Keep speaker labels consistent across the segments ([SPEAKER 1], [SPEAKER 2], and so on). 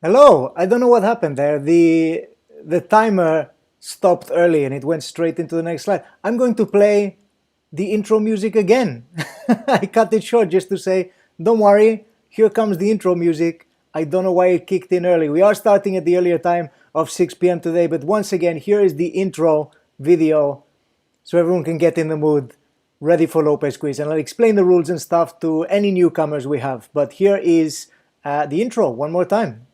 [SPEAKER 1] Hello, I don't know what happened there. The timer stopped early and it went straight into the next slide. I'm going to play the intro music again. I cut it short just to say, don't worry, here comes the intro music. I don't know why it kicked in early. We are starting at the earlier time of 6 p.m. today, but once again, here is the intro video so everyone can get in the mood, ready for Lopez Quiz. And I'll explain the rules and stuff to any newcomers we have. But here is the intro one more time.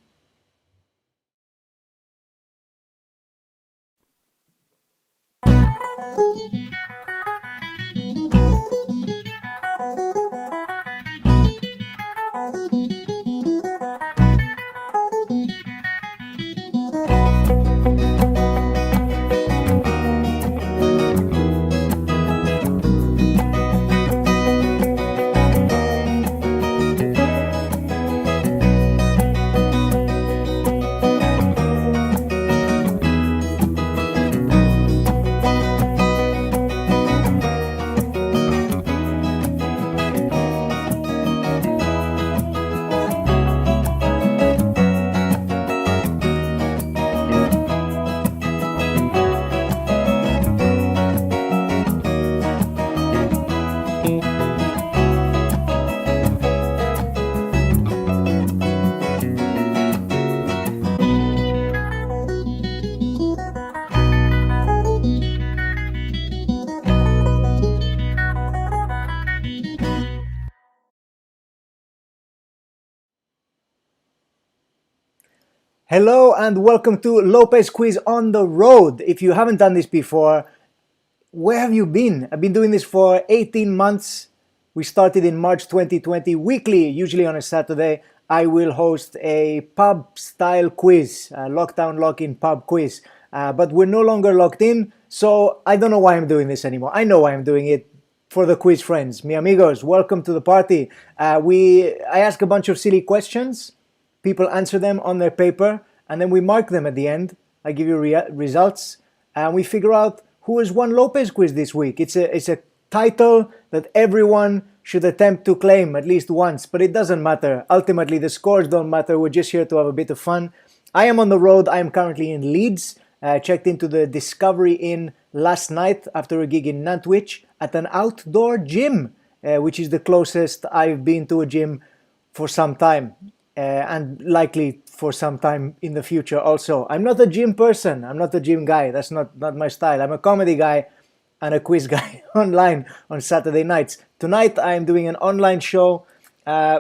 [SPEAKER 1] Hello and welcome to Lopez Quiz on the road. If you haven't done this before, where have you been? I've been doing this for 18 months. We started in March 2020, weekly, usually on a Saturday. I will host a pub-style quiz, a lockdown, lock-in pub quiz. But we're no longer locked in, so I don't know why I'm doing this anymore. I know why I'm doing it. For the quiz friends, mi amigos, welcome to the party. I ask a bunch of silly questions. People answer them on their paper, and then we mark them at the end. I give you results, and we figure out who has won Lopez Quiz this week. It's a title that everyone should attempt to claim at least once, but it doesn't matter. Ultimately, the scores don't matter. We're just here to have a bit of fun. I am on the road. I am currently in Leeds. Checked into the Discovery Inn last night after a gig in Nantwich at an outdoor gym, which is the closest I've been to a gym for some time. And likely for some time in the future also. I'm not a gym person. I'm not a gym guy. That's not my style. I'm a comedy guy and a quiz guy online on Saturday nights. Tonight I'm doing an online show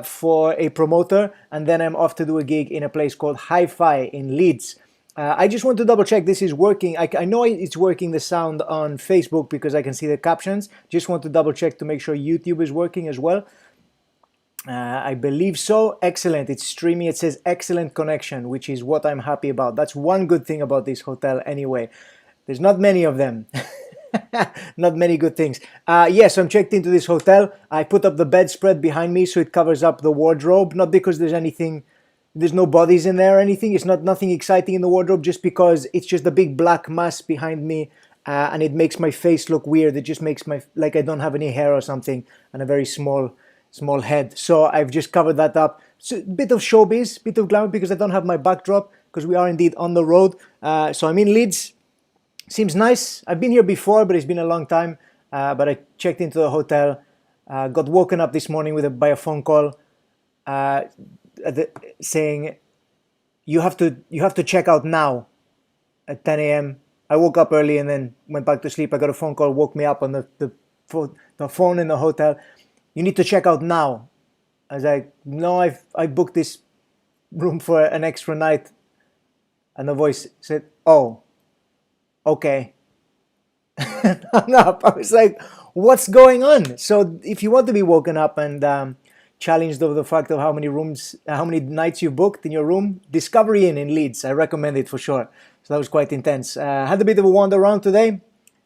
[SPEAKER 1] for a promoter, and then I'm off to do a gig in a place called Hi-Fi in Leeds. I just want to double check this is working. I know it's working the sound on Facebook because I can see the captions. Just want to double check to make sure YouTube is working as well. I believe so. Excellent. It's streaming. It says excellent connection, which is what I'm happy about. That's one good thing about this hotel anyway. There's not many of them. Not many good things. Yes, I'm checked into this hotel. I put up the bedspread behind me so it covers up the wardrobe. Not because there's no bodies in there or anything. It's nothing exciting in the wardrobe, just because it's just a big black mass behind me. And it makes my face look weird. It just makes like I don't have any hair or something, and a very small head. So I've just covered that up. So a bit of showbiz, bit of glamour, because I don't have my backdrop, because we are indeed on the road. So I'm in Leeds. Seems nice. I've been here before, but it's been a long time. But I checked into the hotel, got woken up this morning by a phone call saying you have to check out now at 10 a.m. I woke up early and then went back to sleep. I got a phone call, woke me up on the phone in the hotel. You need to check out now. I was like, no, I booked this room for an extra night. And the voice said, oh, okay. hung up. I was like, what's going on? So if you want to be woken up and challenged over the fact of how many nights you booked in your room, Discovery Inn in Leeds. I recommend it for sure. So that was quite intense. Had a bit of a wander around today.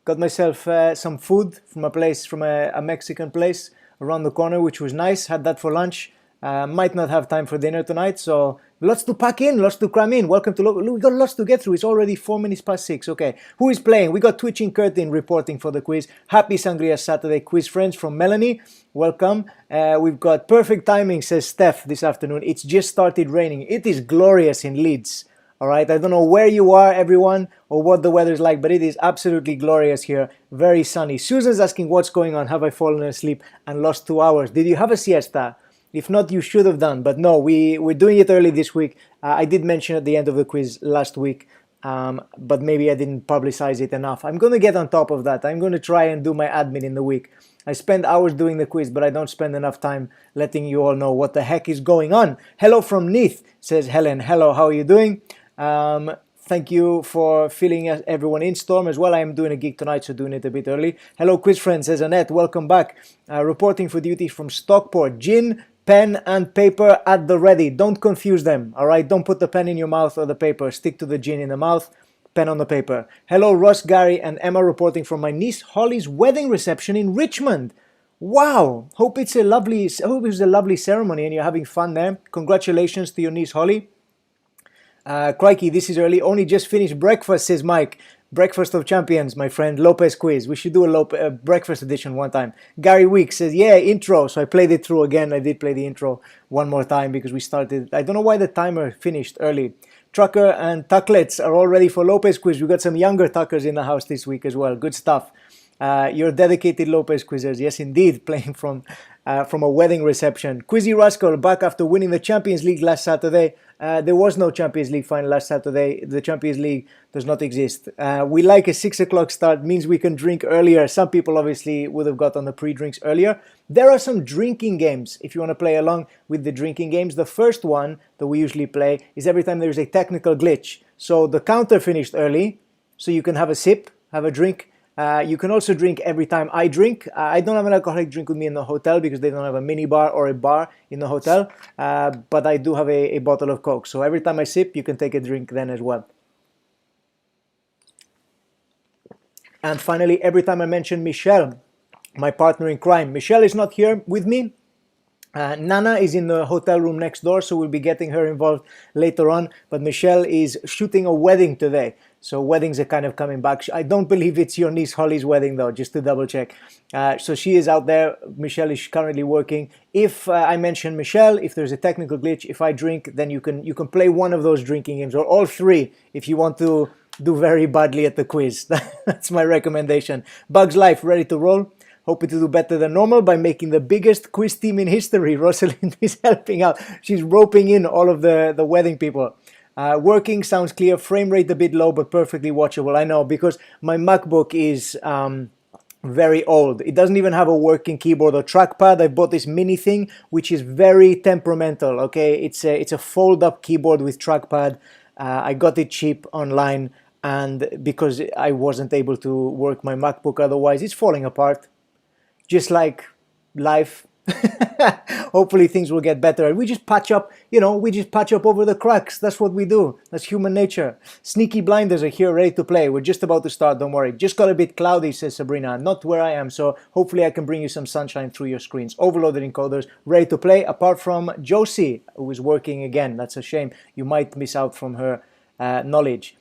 [SPEAKER 1] Got myself some food from a place, from a Mexican place around the corner, which was nice. Had that for lunch. Might not have time for dinner tonight, so lots to pack in, lots to cram in. Welcome to we got lots to get through. It's already 4 minutes past 6. Okay, who is playing? We got Twitching Curtin reporting for the quiz. Happy Sangria Saturday quiz friends from Melanie. Welcome. We've got perfect timing, says Steph this afternoon. It's just started raining. It is glorious in Leeds. All right, I don't know where you are, everyone, or what the weather's like, but it is absolutely glorious here. Very sunny. Susan's asking what's going on. Have I fallen asleep and lost 2 hours? Did you have a siesta? If not, you should have done. But no, we're doing it early this week. I did mention at the end of the quiz last week, but maybe I didn't publicize it enough. I'm going to get on top of that. I'm going to try and do my admin in the week. I spend hours doing the quiz, but I don't spend enough time letting you all know what the heck is going on. Hello from Neath, says Helen. Hello, how are you doing? Thank you for filling everyone in. Storm as well. I am doing a gig tonight, so doing it a bit early. Hello, quiz friends, says Annette. Welcome back. Reporting for duty from Stockport. Gin, pen and paper at the ready. Don't confuse them, all right? Don't put the pen in your mouth or the paper. Stick to the gin in the mouth, pen on the paper. Hello, Ross, Gary, and Emma reporting from my niece Holly's wedding reception in Richmond. Wow! Hope it was a lovely ceremony and you're having fun there. Congratulations to your niece Holly. Crikey, this is early. Only just finished breakfast, says Mike. Breakfast of Champions, my friend. Lopez Quiz. We should do a breakfast edition one time. Gary Weeks says, yeah, intro. So I played it through again. I did play the intro one more time because we started. I don't know why the timer finished early. Trucker and Tucklets are all ready for Lopez Quiz. We got some younger Tuckers in the house this week as well. Good stuff. You're dedicated Lopez Quizzers. Yes, indeed. Playing from a wedding reception. Quizzy Rascal back after winning the Champions League last Saturday. There was no Champions League final last Saturday. The Champions League does not exist. We like a 6 o'clock start, means we can drink earlier. Some people obviously would have got on the pre-drinks earlier. There are some drinking games if you want to play along with the drinking games. The first one that we usually play is every time there's a technical glitch. So the counter finished early, so you can have a sip, have a drink. You can also drink every time I drink. I don't have an alcoholic drink with me in the hotel because they don't have a mini bar or a bar in the hotel. But I do have a bottle of Coke. So every time I sip, you can take a drink then as well. And finally, every time I mention Michelle, my partner in crime. Michelle is not here with me. Nana is in the hotel room next door, so we'll be getting her involved later on. But Michelle is shooting a wedding today. So weddings are kind of coming back. I don't believe it's your niece Holly's wedding though, just to double check. So she is out there. Michelle is currently working. If I mention Michelle, if there's a technical glitch, if I drink, then you can play one of those drinking games, or all three if you want to do very badly at the quiz. That's my recommendation. Bugs Life, ready to roll? Hoping to do better than normal by making the biggest quiz team in history. Rosalind is helping out. She's roping in all of the wedding people. Working, sounds clear. Frame rate a bit low, but perfectly watchable. I know, because my MacBook is very old. It doesn't even have a working keyboard or trackpad. I bought this mini thing, which is very temperamental. Okay, it's a fold-up keyboard with trackpad. I got it cheap online, and because I wasn't able to work my MacBook otherwise, it's falling apart. Just like life. Hopefully things will get better. We just patch up, we just patch up over the cracks. That's what we do. That's human nature. Sneaky blinders are here ready to play. We're just about to start, don't worry. Just got a bit cloudy, says Sabrina. Not where I am, so hopefully I can bring you some sunshine through your screens. Overloaded encoders, ready to play, apart from Josie, who is working again. That's a shame. You might miss out from her knowledge.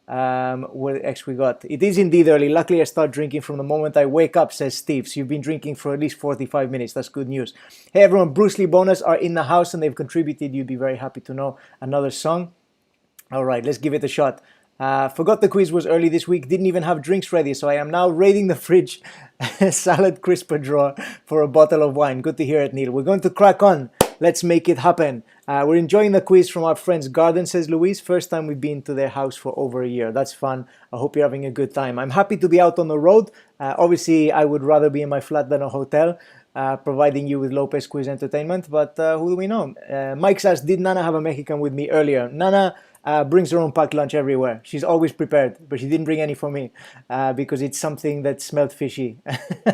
[SPEAKER 1] What else we got? It is indeed early. Luckily I start drinking from the moment I wake up, says Steve. So you've been drinking for at least 45 minutes. That's good news. Hey everyone, Bruce Lee Bonus are in the house and they've contributed. You'd be very happy to know another song. Alright, let's give it a shot. Forgot the quiz was early this week. Didn't even have drinks ready, so I am now raiding the fridge salad crisper drawer for a bottle of wine. Good to hear it, Neil. We're going to crack on. Let's make it happen. We're enjoying the quiz from our friend's garden, says Louise. First time we've been to their house for over a year. That's fun. I hope you're having a good time. I'm happy to be out on the road. Obviously, I would rather be in my flat than a hotel, providing you with Lopez Quiz entertainment. But who do we know? Mike says, did Nana have a Mexican with me earlier? Nana brings her own packed lunch everywhere. She's always prepared, but she didn't bring any for me because it's something that smelled fishy.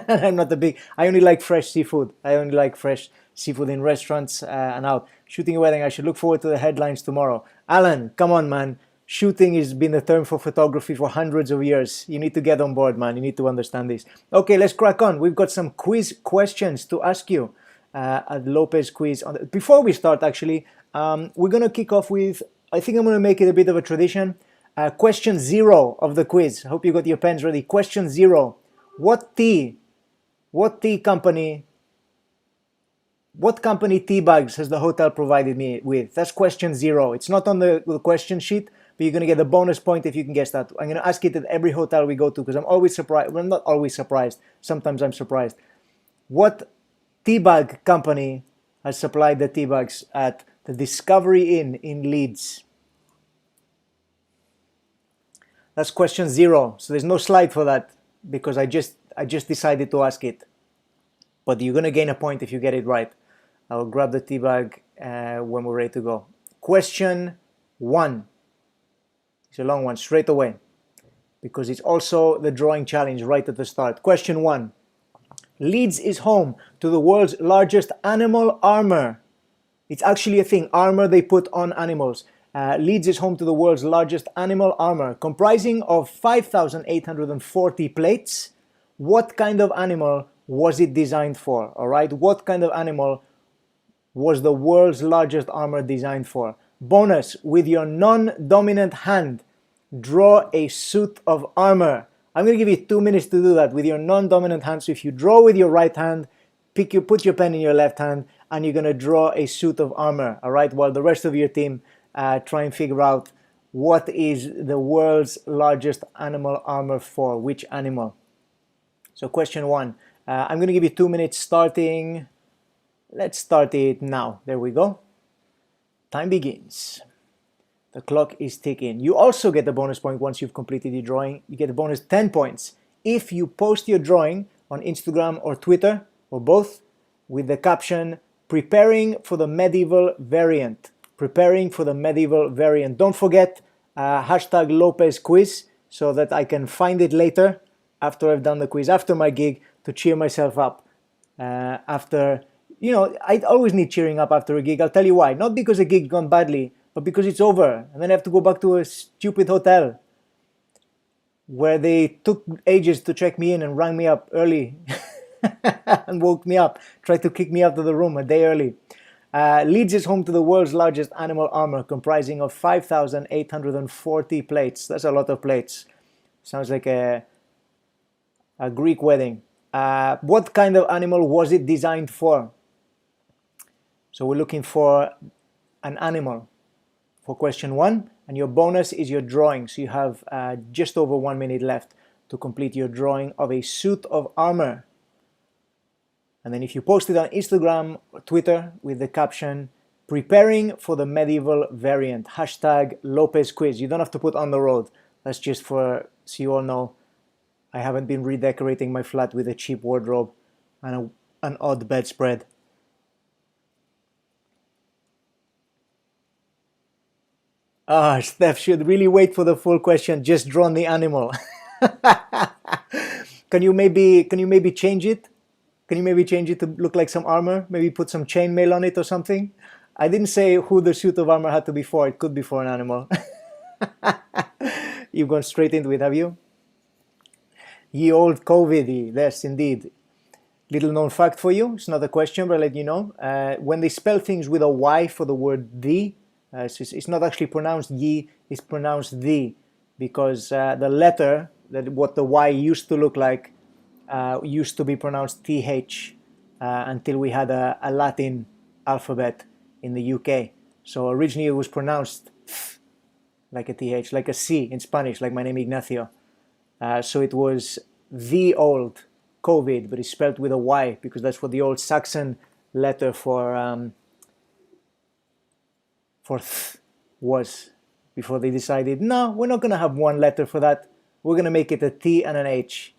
[SPEAKER 1] I'm not a big, I only like fresh seafood. I only like fresh seafood in restaurants and out. Shooting a wedding, I should look forward to the headlines tomorrow. Alan, come on, man. Shooting has been a term for photography for hundreds of years. You need to get on board, man. You need to understand this. Okay, let's crack on. We've got some quiz questions to ask you at Lopez Quiz. Before we start, actually, we're going to kick off with, I think I'm going to make it a bit of a tradition. Question 0 of the quiz. I hope you got your pens ready. Question 0. What tea company tea bags has the hotel provided me with? That's question 0. It's not on the question sheet, but you're going to get a bonus point if you can guess that. I'm going to ask it at every hotel we go to because I'm always surprised. Well, I'm not always surprised. Sometimes I'm surprised. What tea bag company has supplied the tea bags at the Discovery Inn in Leeds? That's question 0. So there's no slide for that because I just decided to ask it. But you're going to gain a point if you get it right. I'll grab the tea bag when we're ready to go. Question 1. It's a long one, straight away, because it's also the drawing challenge right at the start. Question 1. Leeds is home to the world's largest animal armor. It's actually a thing, armor they put on animals. Leeds is home to the world's largest animal armor, comprising of 5,840 plates. What kind of animal was it designed for? All right, what kind of animal was the world's largest armor designed for? Bonus, with your non-dominant hand, draw a suit of armor. I'm going to give you 2 minutes to do that with your non-dominant hand. So if you draw with your right hand, put your pen in your left hand, and you're going to draw a suit of armor, all right? While the rest of your team try and figure out what is the world's largest animal armor for, which animal. So question 1, I'm going to give you 2 minutes starting. Let's start it now. There we go. Time begins. The clock is ticking. You also get the bonus point once you've completed your drawing. You get a bonus 10 points if you post your drawing on Instagram or Twitter or both with the caption, "Preparing for the medieval variant." Preparing for the medieval variant. Don't forget hashtag Lopez Quiz so that I can find it later after I've done the quiz, after my gig, to cheer myself up. After, you know, I always need cheering up after a gig. I'll tell you why. Not because a gig's gone badly, but because it's over. And then I have to go back to a stupid hotel where they took ages to check me in and rang me up early and woke me up, tried to kick me out of the room a day early. Leeds is home to the world's largest animal armor, comprising of 5,840 plates. That's a lot of plates. Sounds like a Greek wedding. What kind of animal was it designed for? So we're looking for an animal for question 1, and your bonus is your drawing. So you have just over 1 minute left to complete your drawing of a suit of armor. And then if you post it on Instagram or Twitter with the caption, "Preparing for the medieval variant," hashtag Lopez Quiz. You don't have to put "on the road." That's just for, so you all know, I haven't been redecorating my flat with a cheap wardrobe and an odd bedspread. Steph should really wait for the full question. Just drawn the animal. Can you maybe change it? Can you maybe change it to look like some armor? Maybe put some chainmail on it or something? I didn't say who the suit of armor had to be for. It could be for an animal. You've gone straight into it, have you? Ye old COVID. Yes, indeed. Little known fact for you. It's not a question, but I'll let you know. When they spell things with a Y for the word "the," so it's not actually pronounced "ye," it's pronounced "the," because the letter, what the Y used to look like, used to be pronounced "th" until we had a Latin alphabet in the UK. So originally it was pronounced th, like a "th," like a C in Spanish, like my name Ignacio. So it was the old COVID, but it's spelled with a Y because that's what the old Saxon letter for th was, before they decided, no, we're not going to have one letter for that. We're going to make it a T and an H.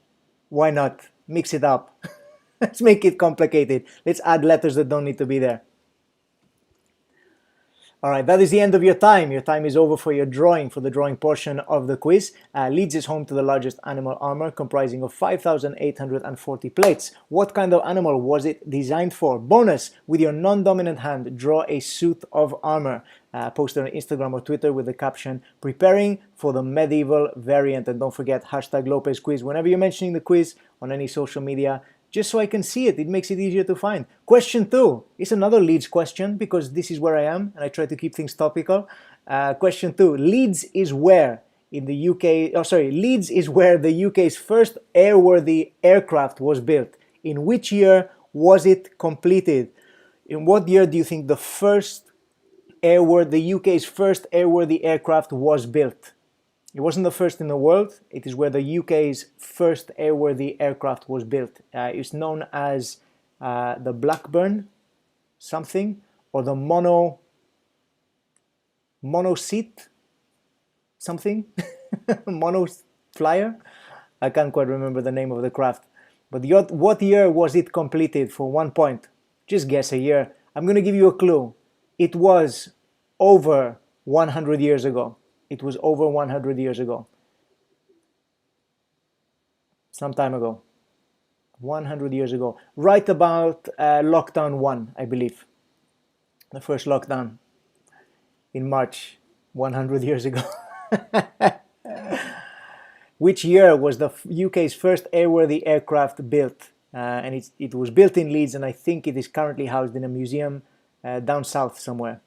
[SPEAKER 1] Why not? Mix it up. Let's make it complicated. Let's add letters that don't need to be there. All right, that is the end of your time. Your time is over for your drawing, for the drawing portion of the quiz. Leeds is home to the largest animal armor, comprising of 5,840 plates. What kind of animal was it designed for? Bonus, with your non-dominant hand, draw a suit of armor. Post it on Instagram or Twitter with the caption, preparing for the medieval variant. And don't forget, hashtag Lopez Quiz. Whenever you're mentioning the quiz on any social media, just so I can see it. It makes it easier to find. Question 2 is another Leeds question because this is where I am and I try to keep things topical. Question 2, Leeds is where in the UK, Leeds is where the UK's first airworthy aircraft was built. In which year was it completed? In what year do you think the UK's first airworthy aircraft was built? It wasn't the first in the world. It is where the UK's first airworthy aircraft was built. It's known as the Blackburn something, or the mono seat something, mono flyer. I can't quite remember the name of the craft. But what year was it completed for 1 point? Just guess a year. I'm going to give you a clue. It was over 100 years ago. It was over 100 years ago. Some time ago. 100 years ago. Right about lockdown 1, I believe. The first lockdown in March, 100 years ago. Which year was the UK's first airworthy aircraft built? And it was built in Leeds, and I think it is currently housed in a museum down south somewhere.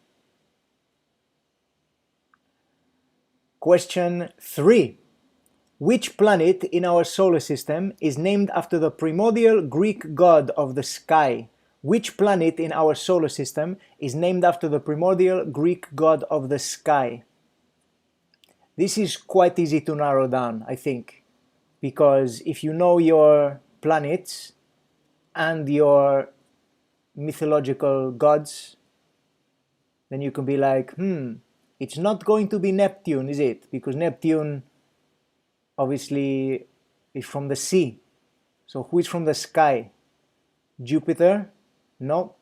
[SPEAKER 1] Question 3. Which planet in our solar system is named after the primordial Greek god of the sky? Which planet in our solar system is named after the primordial Greek god of the sky? This is quite easy to narrow down, I think, because if you know your planets and your mythological gods, then you can be like, it's not going to be Neptune, is it? Because Neptune obviously is from the sea. So who is from the sky? Jupiter? No.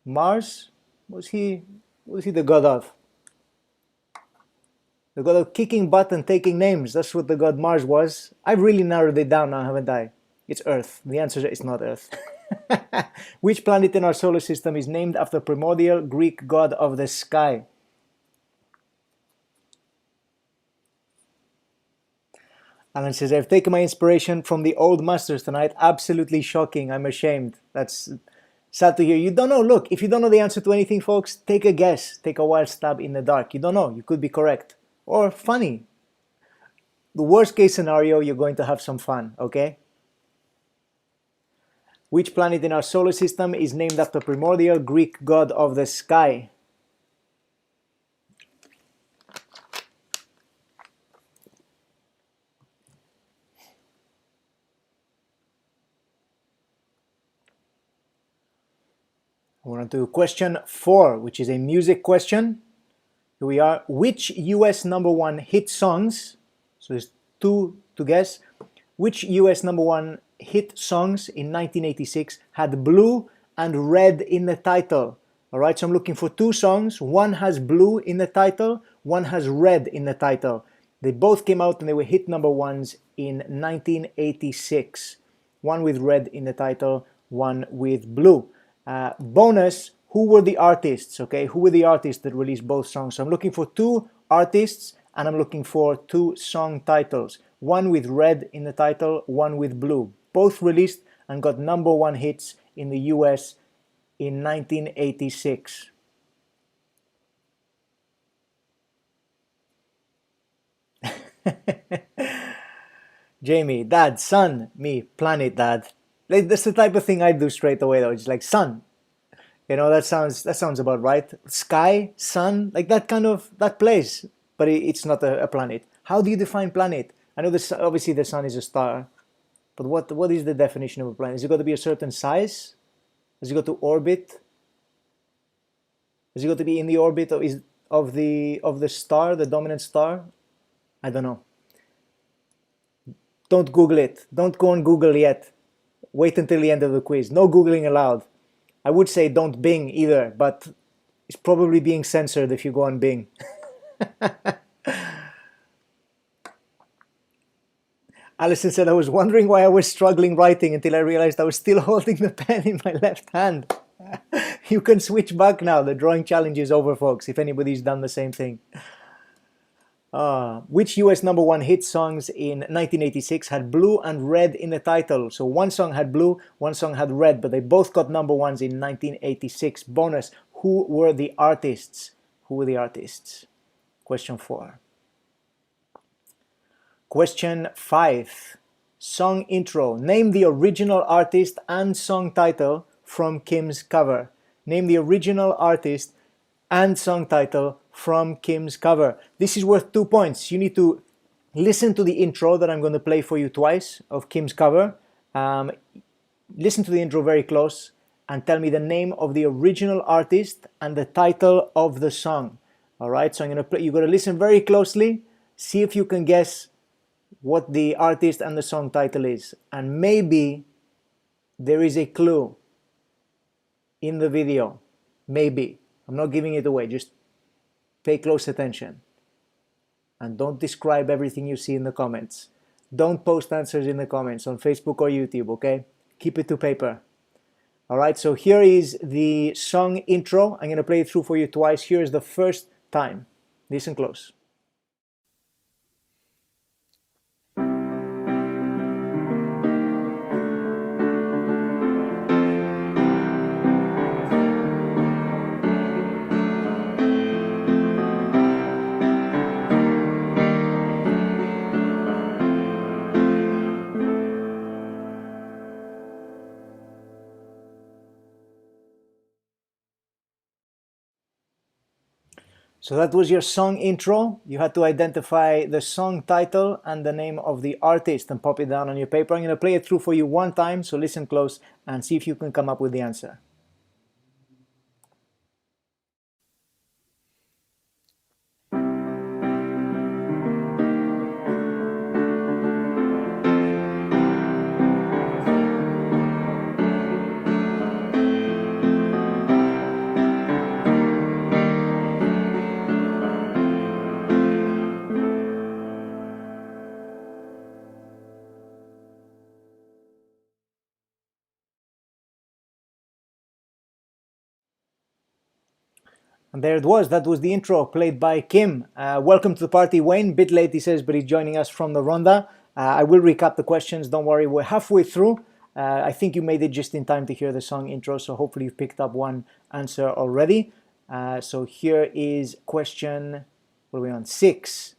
[SPEAKER 1] Mars? Was he the god of? The god of kicking butt and taking names. That's what the god Mars was. I've really narrowed it down now, haven't I? It's Earth. The answer is not Earth. Which planet in our solar system is named after primordial Greek god of the sky? Alan says, I've taken my inspiration from the old masters tonight. Absolutely shocking. I'm ashamed. That's sad to hear. You don't know. Look, if you don't know the answer to anything, folks, take a guess. Take a wild stab in the dark. You don't know. You could be correct. Or funny. The worst case scenario, you're going to have some fun, okay? Which planet in our solar system is named after primordial Greek god of the sky? We're on to question 4, which is a music question. Here we are. Which US #1 hit songs, so there's 2 to guess, which US #1 hit songs in 1986 had blue and red in the title? Alright, so I'm looking for 2 songs. One has blue in the title, one has red in the title. They both came out and they were hit #1s in 1986. One with red in the title, one with blue. Bonus, who were the artists, okay? Who were the artists that released both songs? So I'm looking for 2 artists and I'm looking for 2 song titles. One with red in the title, one with blue. Both released and got #1 hits in the US in 1986. Jamie, dad, sun, me, planet, dad. Like, that's the type of thing I do straight away though. It's like sun. You know, that sounds about right. Sky, sun, like that place. But it's not a planet. How do you define planet? I know this, obviously the sun is a star. But what is the definition of a planet? Is it got to be a certain size? Has it got to orbit? Has it got to be in the orbit of the star, the dominant star? I don't know. Don't Google it. Don't go on Google yet. Wait until the end of the quiz. No Googling allowed. I would say don't Bing either, but It's probably being censored if you go on Bing. Alison said, I was wondering why I was struggling writing until I realized I was still holding the pen in my left hand. You can switch back now. The drawing challenge is over, folks, if anybody's done the same thing. Which US #1 hit songs in 1986 had blue and red in the title? So one song had blue, one song had red, but they both got #1s in 1986. Bonus, who were the artists? Who were the artists? Question 4. Question 5. Song intro. Name the original artist and song title from Kim's cover. Name the original artist and song title from Kim's cover. This is worth 2 points. You need to listen to the intro that I'm going to play for you twice of Kim's cover. Listen to the intro very close and tell me the name of the original artist and the title of the song. All right, so I'm going to play. You got to listen very closely. See if you can guess what the artist and the song title is, and maybe there is a clue in the video. Maybe. I'm not giving it away. Just pay close attention. And don't describe everything you see in the comments. Don't post answers in the comments on Facebook or YouTube, okay? Keep it to paper. All right, so here is the song intro. I'm going to play it through for you twice. Here is the first time. Listen close. So that was your song intro. You had to identify the song title and the name of the artist and pop it down on your paper. I'm going to play it through for you one time, so listen close and see if you can come up with the answer. And there it was. That was the intro played by Kim. Welcome to the party, Wayne. Bit late, he says, but he's joining us from the Ronda. I will recap the questions. Don't worry, we're halfway through. I think you made it just in time to hear the song intro, so hopefully you've picked up one answer already. So here is question, what are we on? 6.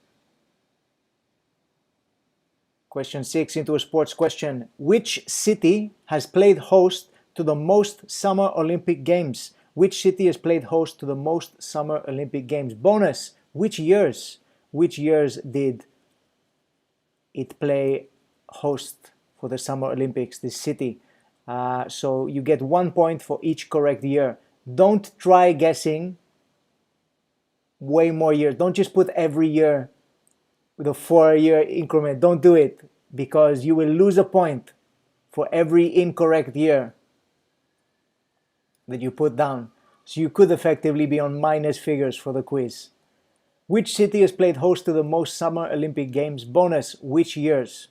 [SPEAKER 1] Question 6 into a sports question. Which city has played host to the most Summer Olympic Games? Which city has played host to the most Summer Olympic Games? Bonus, which years? Which years did it play host for the Summer Olympics, this city? So you get 1 point for each correct year. Don't try guessing way more years. Don't just put every year with a 4-year increment. Don't do it, because you will lose a point for every incorrect year that you put down. So you could effectively be on minus figures for the quiz. Which city has played host to the most Summer Olympic Games? Bonus, which years?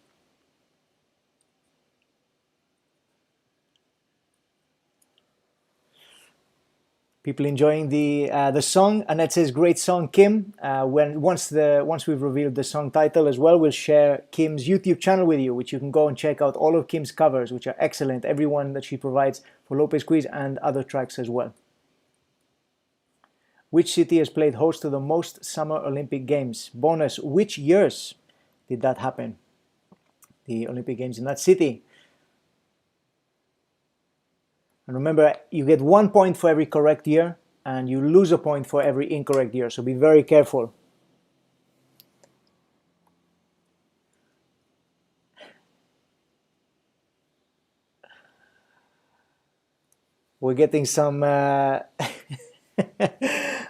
[SPEAKER 1] People enjoying the song. Annette says, great song, Kim. Once we've revealed the song title as well, we'll share Kim's YouTube channel with you, which you can go and check out all of Kim's covers, which are excellent. Every one that she provides for Lopez Quiz and other tracks as well. Which city has played host to the most Summer Olympic Games? Bonus, which years did that happen? The Olympic Games in that city. And remember, you get 1 point for every correct year, and you lose a point for every incorrect year, so be very careful. We're getting some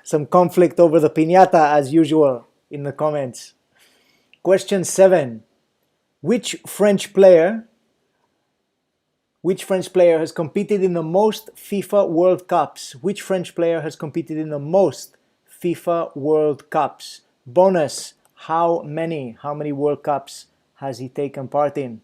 [SPEAKER 1] some conflict over the piñata as usual in the comments. Question 7. Which French player Which French player has competed in the most FIFA World Cups? Which French player has competed in the most FIFA World Cups? Bonus, how many? How many World Cups has he taken part in?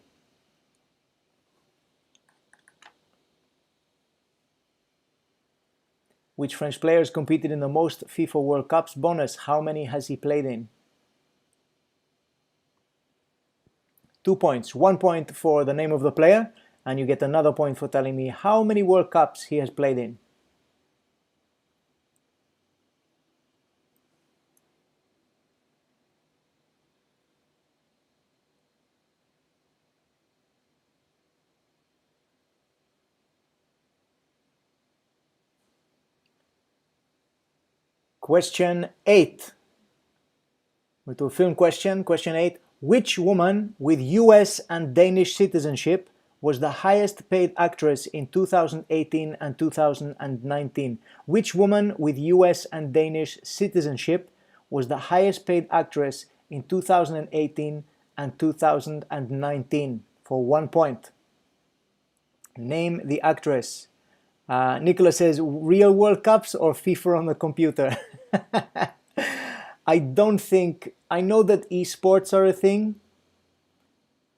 [SPEAKER 1] Which French player has competed in the most FIFA World Cups? Bonus, how many has he played in? 2 points. 1 point for the name of the player, and you get another point for telling me how many World Cups he has played in. Question 8. We're to a film question. Question 8. Which woman with US and Danish citizenship was the highest paid actress in 2018 and 2019? Which woman with US and Danish citizenship was the highest paid actress in 2018 and 2019? For 1 point. Name the actress. Nicholas says, real World Cups or FIFA on the computer? I don't think, I know that esports are a thing,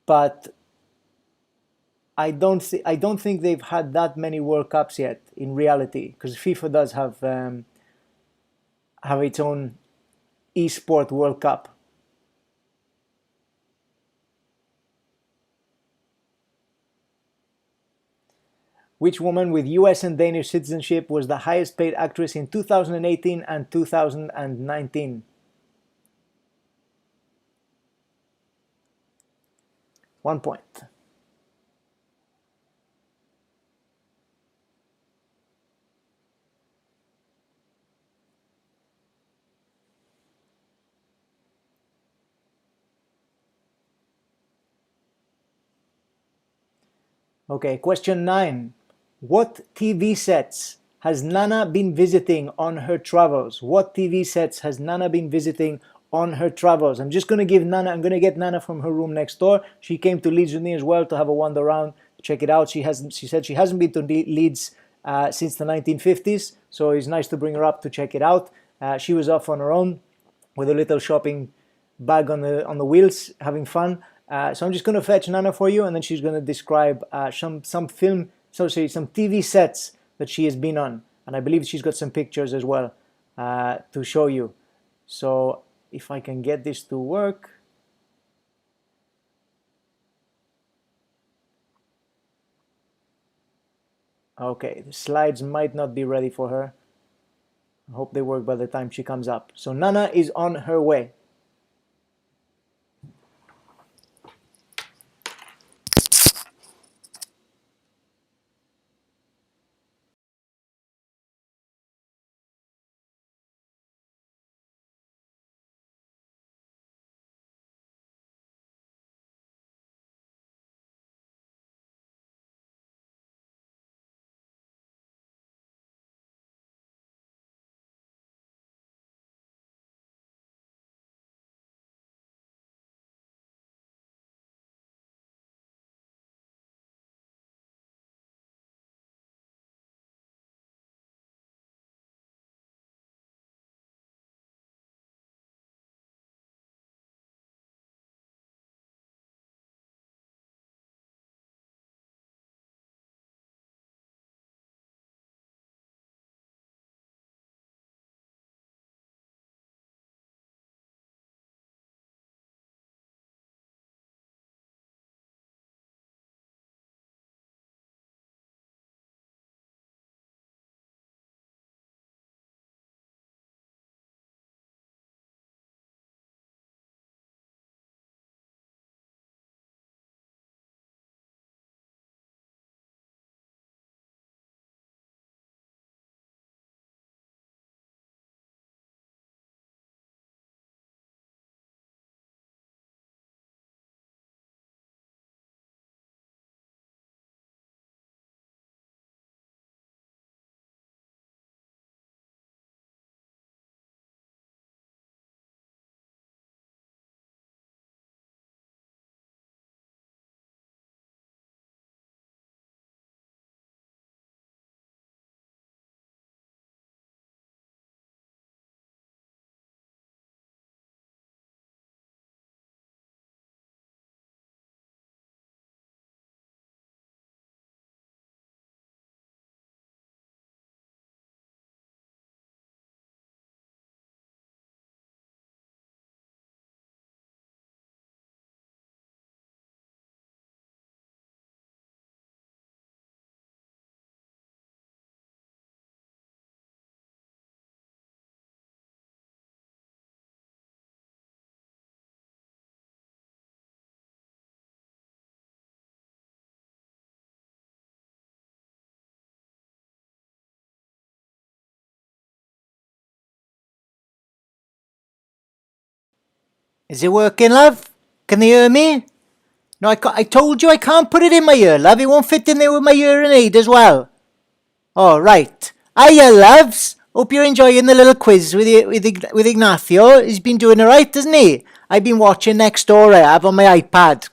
[SPEAKER 1] but I don't think they've had that many World Cups yet in reality, because FIFA does have its own esport World Cup. Which woman with US and Danish citizenship was the highest paid actress in 2018 and 2019? 1 point. Okay, question 9. What TV sets has Nana been visiting on her travels? What TV sets has Nana been visiting on her travels? I'm just going to give Nana, I'm going to get Nana from her room next door. She came to Leeds with me as well to have a wander around, check it out. She said she hasn't been to Leeds since the 1950s, so it's nice to bring her up to check it out. She was off on her own with a little shopping bag on the wheels, having fun. So I'm just going to fetch Nana for you, and then she's going to describe some TV sets that she has been on, and I believe she's got some pictures as well to show you. So if I can get this to work. Okay, the slides might not be ready for her. I hope they work by the time she comes up. So Nana is on her way.
[SPEAKER 2] Is it working, love? Can they hear me? No, I told you I can't put it in my ear, love. It won't fit in there with my hearing aid as well. Oh, right. Hiya, loves. Hope you're enjoying the little quiz with Ignacio. He's been doing alright, hasn't he? I've been watching next door, I have, on my iPad.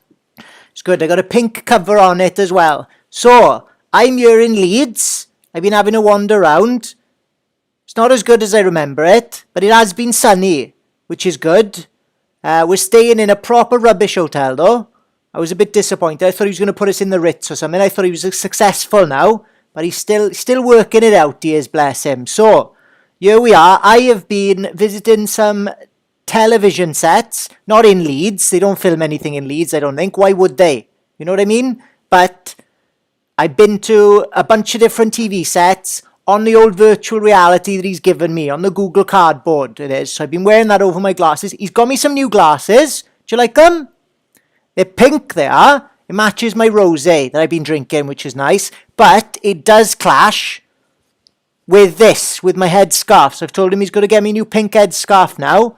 [SPEAKER 2] It's good. I got a pink cover on it as well. So, I'm here in Leeds. I've been having a wander around. It's not as good as I remember it, but it has been sunny, which is good. We're staying in a proper rubbish hotel, though. I was a bit disappointed. I thought he was going to put us in the Ritz or something. I thought he was successful now, but he's still working it out, he is, bless him. So, here we are. I have been visiting some television sets, not in Leeds. They don't film anything in Leeds, I don't think. Why would they? You know what I mean? But I've been to a bunch of different TV sets on the old virtual reality that he's given me, on the Google Cardboard it is. So I've been wearing that over my glasses. He's got me some new glasses. Do you like them? They're pink, they are. It matches my rosé that I've been drinking, which is nice. But it does clash with this, with my headscarf. So I've told him he's got to get me a new pink headscarf now.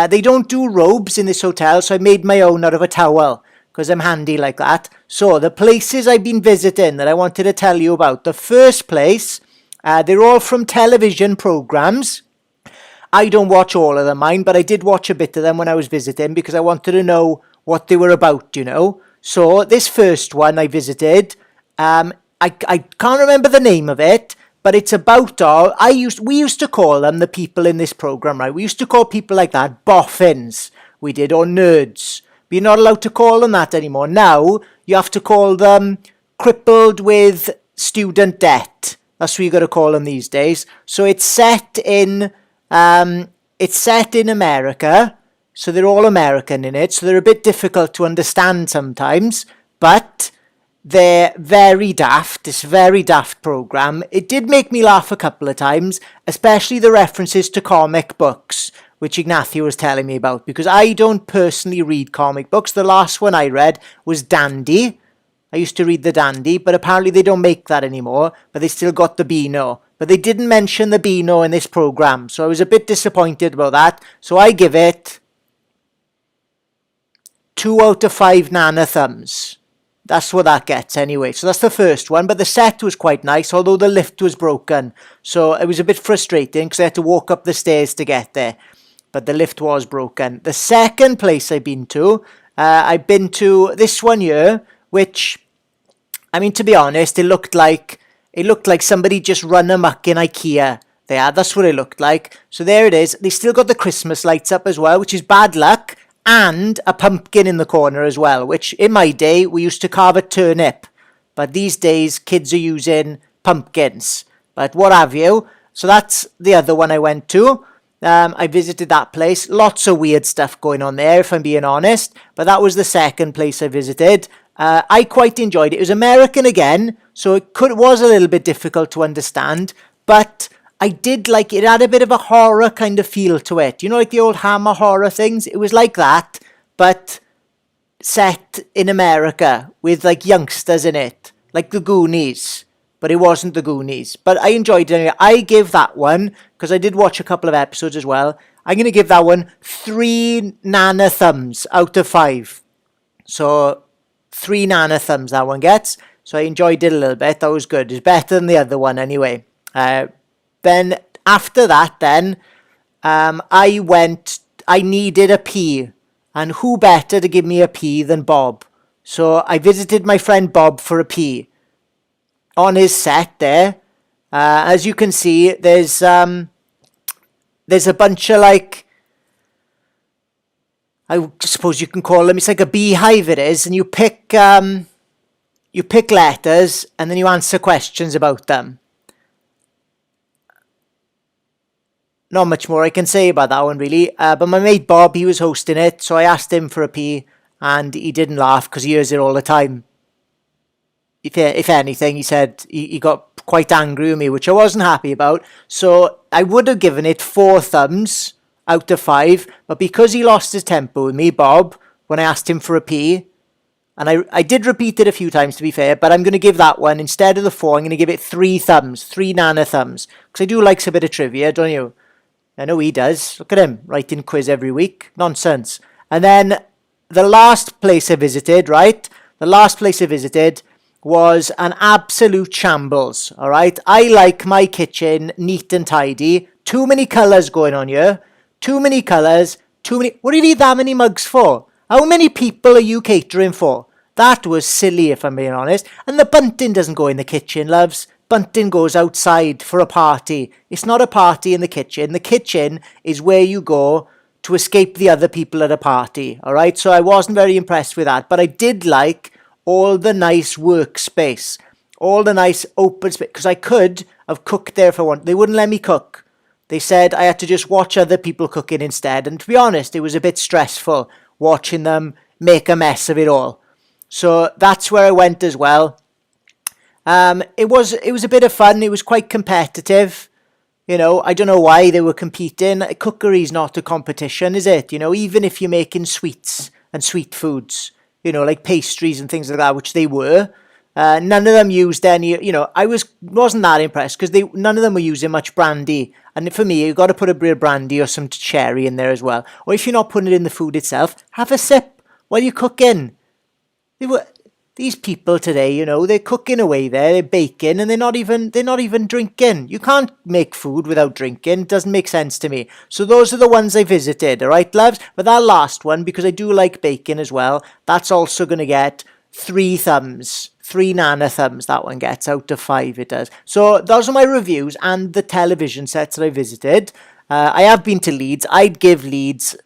[SPEAKER 2] They don't do robes in this hotel, so I made my own out of a towel, because I'm handy like that. So the places I've been visiting that I wanted to tell you about. The first place, they're all from television programs. I don't watch all of them, mind, but I did watch a bit of them when I was visiting because I wanted to know what they were about, you know. So this first one I visited, I can't remember the name of it, but it's about we used to call them, the people in this program, right? We used to call people like that boffins, we did, or nerds. But you're not allowed to call them that anymore. Now you have to call them crippled with student debt. That's what you got to call them these days. So it's set in America. So they're all American in it. So they're a bit difficult to understand sometimes, but they're very daft. It's a very daft program. It did make me laugh a couple of times, especially the references to comic books, which Ignacio was telling me about, because I don't personally read comic books. The last one I read was Dandy. I used to read the Dandy, but apparently they don't make that anymore, but they still got the Beano. But they didn't mention the Beano in this program, so I was a bit disappointed about that. So I give it 2 out of 5 Nana thumbs. That's what that gets anyway. So that's the first one, but the set was quite nice, although the lift was broken. So it was a bit frustrating because I had to walk up the stairs to get there, but the lift was broken. The second place I've been to this one here, which, I mean, to be honest, it looked like somebody just run amok in IKEA. That's what it looked like. So there it is. They still got the Christmas lights up as well, which is bad luck, and a pumpkin in the corner as well, which in my day we used to carve a turnip, but these days kids are using pumpkins. But what have you. So that's the other one I went to. I visited that place. Lots of weird stuff going on there, if I'm being honest. But that was the second place I visited. I quite enjoyed it. It was American again, so it was a little bit difficult to understand. But I did like it. It had a bit of a horror kind of feel to it. You know, like the old Hammer horror things? It was like that, but set in America with like youngsters in it. Like the Goonies. But it wasn't the Goonies. But I enjoyed it anyway. I give that one, because I did watch a couple of episodes as well, I'm going to give that one 3 Nana thumbs out of 5. So 3 Nana thumbs that one gets. So I enjoyed it a little bit. That was good. It's better than the other one anyway. Then after that I needed a pee. And who better to give me a pee than Bob? So I visited my friend Bob for a pee. On his set there, as you can see, there's a bunch of, like, I suppose you can call them, it's like a beehive it is, and you pick letters and then you answer questions about them. Not much more I can say about that one really, but my mate Bob, he was hosting it, so I asked him for a pee and he didn't laugh because he hears it all the time. If anything, he said he got quite angry with me, which I wasn't happy about. So I would have given it 4 thumbs out of 5, but because he lost his temper with me, Bob, when I asked him for a pee, and I did repeat it a few times to be fair, but I'm going to give that one, instead of the 4, I'm going to give it 3 thumbs, 3 Nana thumbs, because I do like a bit of trivia, don't you? I know he does. Look at him, writing quiz every week. Nonsense. And then the last place I visited, right? The last place I visited was an absolute shambles, all right? I like my kitchen neat and tidy. Too many colours going on here. Too many colours. Too many... What do you need that many mugs for? How many people are you catering for? That was silly, if I'm being honest. And the bunting doesn't go in the kitchen, loves. Bunting goes outside for a party. It's not a party in the kitchen. The kitchen is where you go to escape the other people at a party, all right? So I wasn't very impressed with that, but I did like all the nice workspace, all the nice open space, because I could have cooked there if I wanted. They wouldn't let me cook. They said I had to just watch other people cooking instead, and to be honest, it was a bit stressful watching them make a mess of it all. So that's where I went as well. It was a bit of fun. It was quite competitive. You know, I don't know why they were competing. Cookery's not a competition, is it? You know, even if you're making sweets and sweet foods, you know, like pastries and things like that, which they were, none of them used any, you know, I wasn't that impressed because none of them were using much brandy. And for me, you've got to put a bit of brandy or some cherry in there as well. Or if you're not putting it in the food itself, have a sip while you're cooking. These people today, you know, they're cooking away there, they're baking, and they're not even drinking. You can't make food without drinking. It doesn't make sense to me. So those are the ones I visited, all right, loves? But that last one, because I do like baking as well, that's also going to get 3 thumbs. 3 Nana thumbs that one gets out of 5, it does. So those are my reviews and the television sets that I visited. I have been to Leeds. I'd give Leeds,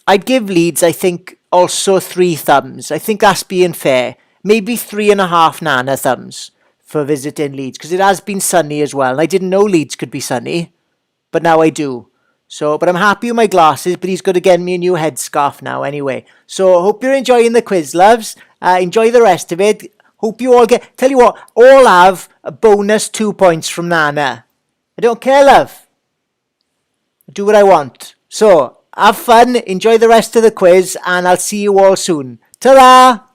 [SPEAKER 2] I think, also 3 thumbs. I think that's being fair. Maybe 3.5 Nana thumbs for visiting Leeds, because it has been sunny as well. And I didn't know Leeds could be sunny, but now I do. So, but I'm happy with my glasses, but he's got to get me a new headscarf now anyway. So, hope you're enjoying the quiz, loves. Enjoy the rest of it. Hope you all tell you what, all have a bonus 2 points from Nana. I don't care, love. I do what I want. So, have fun, enjoy the rest of the quiz, and I'll see you all soon. Ta-ra!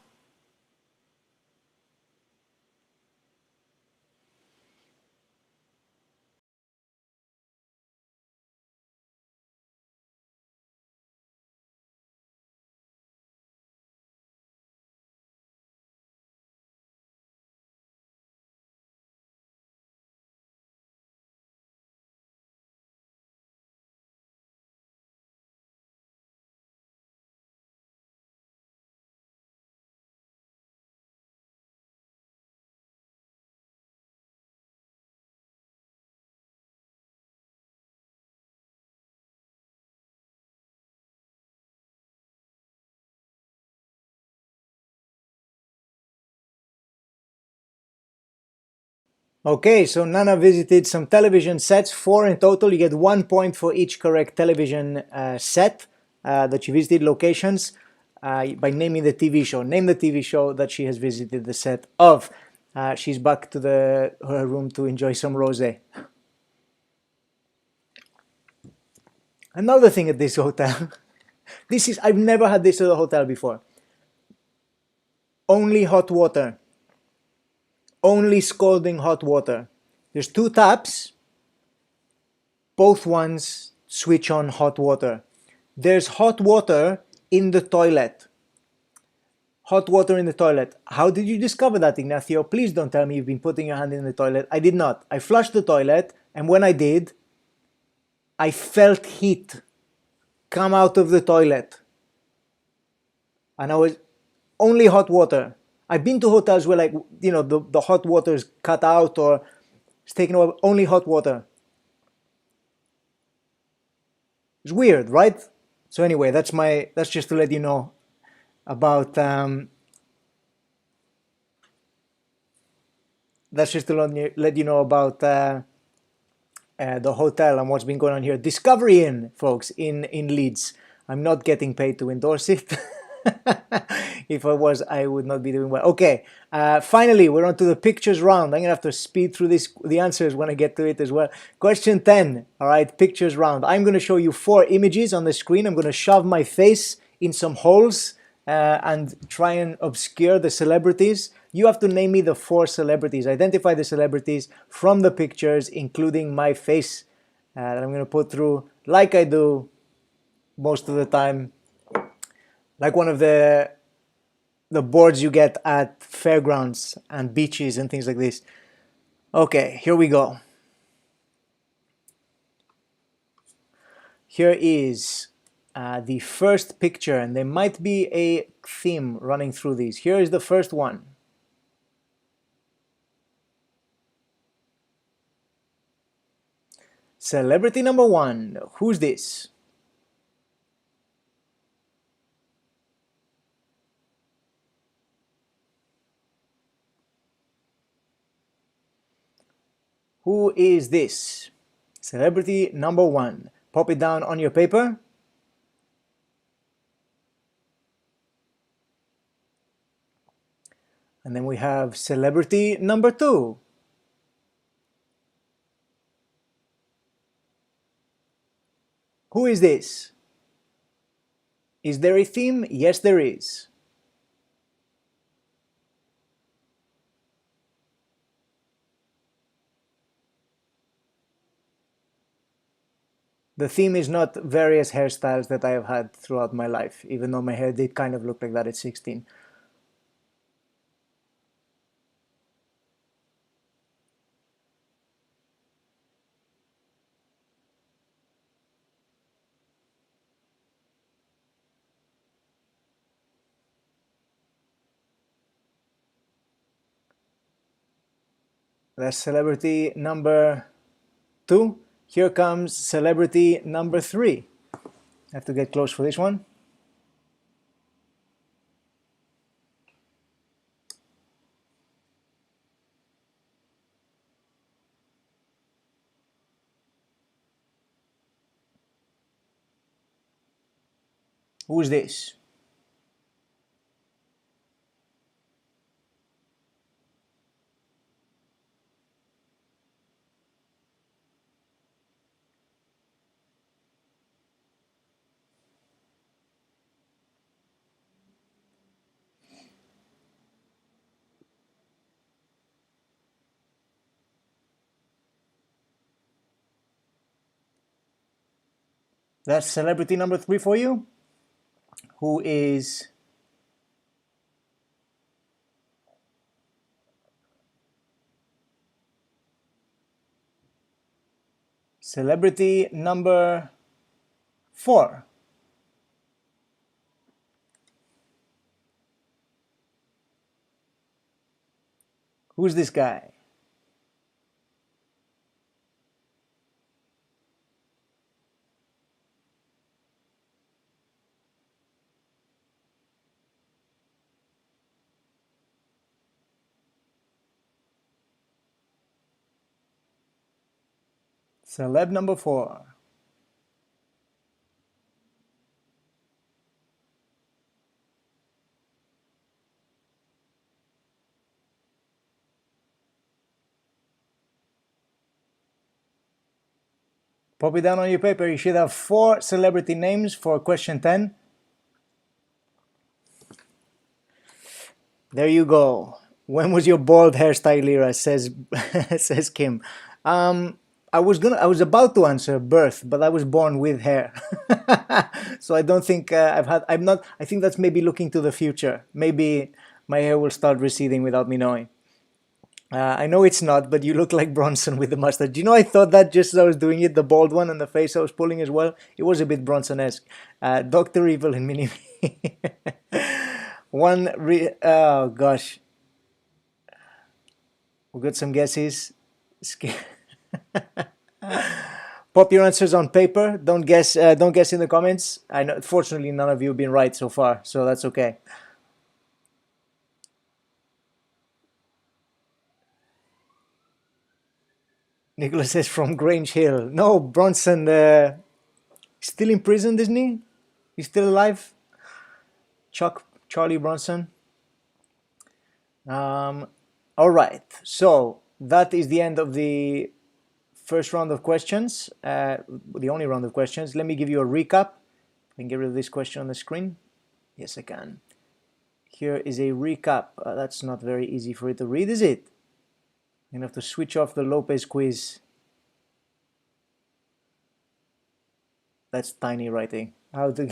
[SPEAKER 1] Okay, so Nana visited some television sets, 4 in total. You get 1 point for each correct television set that you visited, locations, by naming the TV show. Name the TV show that she has visited the set of. She's back to her room to enjoy some rosé. Another thing at this hotel, I've never had this at a hotel before. Only hot water. Only scalding hot water. There's 2 taps. Both ones switch on hot water. There's hot water in the toilet. Hot water in the toilet. How did you discover that, Ignacio? Please don't tell me you've been putting your hand in the toilet. I did not. I flushed the toilet, and when I did, I felt heat come out of the toilet. And I was only hot water. I've been to hotels where, like, you know, the hot water is cut out or it's taken away. Only hot water. It's weird, right? So anyway, that's just to let you know about that's just to let you know about the hotel and what's been going on here. Discovery Inn, folks, in Leeds. I'm not getting paid to endorse it. If I was, I would not be doing well. Okay, finally, we're on to the pictures round. I'm going to have to speed through the answers when I get to it as well. Question 10, all right, pictures round. I'm going to show you 4 images on the screen. I'm going to shove my face in some holes and try and obscure the celebrities. You have to name me the 4 celebrities. Identify the celebrities from the pictures, including my face that I'm going to put through like I do most of the time, like one of the boards you get at fairgrounds and beaches and things like this. Okay, here we go. Here is the first picture, and there might be a theme running through these. Here is the first one. Celebrity number one. Who's this? Who is this? Celebrity number one. Pop it down on your paper. And then we have celebrity number two. Who is this? Is there a theme? Yes, there is. The theme is not various hairstyles that I have had throughout my life, even though my hair did kind of look like that at 16. That's celebrity number two. Here comes celebrity number three. I have to get close for this one. Who's this? That's celebrity number three for you. Who is celebrity number four? Who's this guy? Celeb number four. Pop it down on your paper. You should have 4 celebrity names for question 10. There you go. When was your bald hairstyle era? Says says Kim. I was about to answer birth, but I was born with hair, so I don't think I'm not. I think that's maybe looking to the future. Maybe my hair will start receding without me knowing. I know it's not, but you look like Bronson with the mustache. Do you know, I thought that just as I was doing it, the bald one and the face I was pulling as well, it was a bit Bronson-esque. Dr. Evil and Mini Me. Oh gosh. We got some guesses. Pop your answers on paper. Don't guess in the comments. I know, fortunately, none of you have been right so far, so that's okay. Nicholas says from Grange Hill. No, Bronson, still in prison, isn't he? He's still alive? Charlie Bronson. All right, so that is the end of the first round of questions, the only round of questions. Let me give you a recap. I can get rid of this question on the screen. Yes, I can. Here is a recap. That's not very easy for you to read, is it? I'm gonna have to switch off the Lopez Quiz. That's tiny writing. how to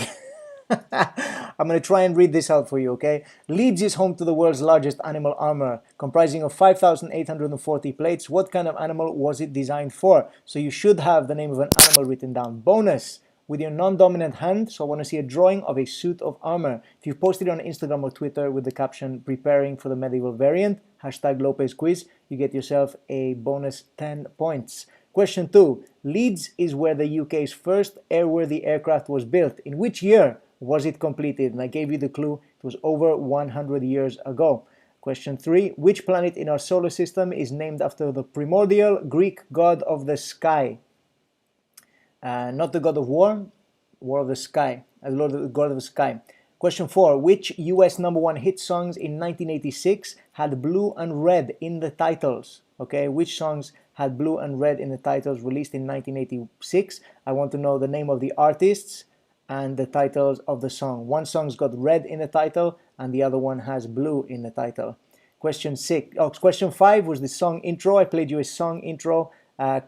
[SPEAKER 1] I'm going to try and read this out for you, okay? Leeds is home to the world's largest animal armor, comprising of 5,840 plates. What kind of animal was it designed for? So you should have the name of an animal written down. Bonus, with your non-dominant hand, so I want to see a drawing of a suit of armor. If you posted it on Instagram or Twitter with the caption, preparing for the medieval variant, hashtag Lopez Quiz, you get yourself a bonus 10 points. Question 2. Leeds is where the UK's first airworthy aircraft was built. In which year was it completed? And I gave you the clue. It was over 100 years ago. Question 3. Which planet in our solar system is named after the primordial Greek god of the sky? Not the god of war, war of the sky, the god of the sky. Question 4. Which US #1 hit songs in 1986 had blue and red in the titles? Okay, which songs had blue and red in the titles released in 1986? I want to know the name of the artists and the titles of the song. One song's got red in the title and the other one has blue in the title. Question 5 was the song intro. I played you a song intro